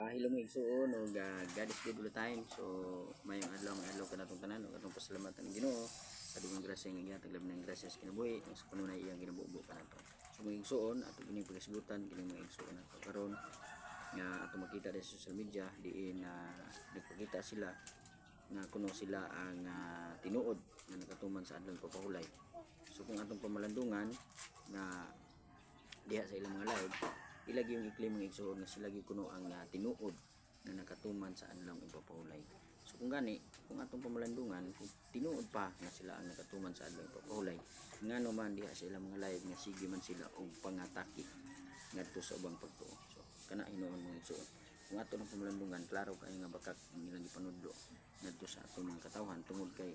Hello mga igsuon o God is good all the time. So mayong adlaw ka natong tanan ug atong pasalamatan ng Ginoo sa dugang grasya nga gihatag labi ng grasya sa kinabuhi sa kanunay iyang ginabuo kanato. So mga igsuon ato kining pagasigutan kining mga igsuon nato karon nga ato makita sa social media diin na nagpakita sila nga kuno sila ang tinuod nga nakatuman sa adlaw papahulay. So kung atong pamalandungan na diha sa ilang mga live ilagi yung i-claim ng igsuon nga sila gyud kuno ang tinuod na nakatuman sa anlang ipapahulay. So kung gani, kung atong pamalandungan kung tinuod pa nga sila ang nakatuman sa anlang ipapahulay, ngano man diha sa ilang mga live nga sige man sila og pangatake ngadto sa ubang pagtuo. So kana hinuon mga igsuon. Kung ato ng pamalandungan, klaro kay nga bakak ang ilang ipanudlo ngadto sa atong mga katawhan tungod kay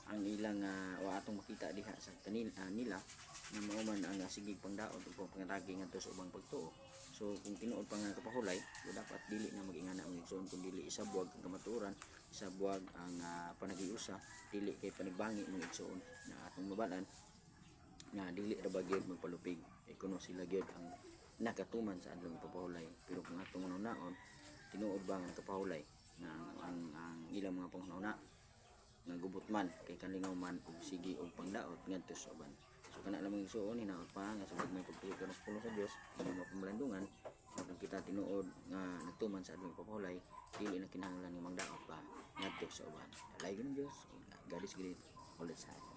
ang ilang o atong makita diha sa nila nga mauman ang sigig pangdaot ug pangatake ngadto sa ubang pagtuo. So kung tinuod pa nga kapahulay, dapat dili na mag-ingana ang igsoon kung dili isabuag ang kamatuoran, isabuag ang panagiusa, dili kay panigbangi mga igsoon na atong mabalan na dili ra ba gyud magpalupig kay kuno sila gyud ang nakatuman sa adlong papahulay. Pero kung atong naon tinuod ba ang kapahulay na ang ilang mga panghunahuna nga gubot man kay kalingaw man ug sige og pangdaot ngadto sa uban. So kana lamang igsuon hinaot pa nga sabag may pagtuo ka sa pulo sa Dios ang mga pamalandungan kung kita tinuod nga nagtuman sa adlong papahulay dili na kinahanglan nga mangdaot pa ngadto sa uban. Dalay gyud Dios, God is great all the time.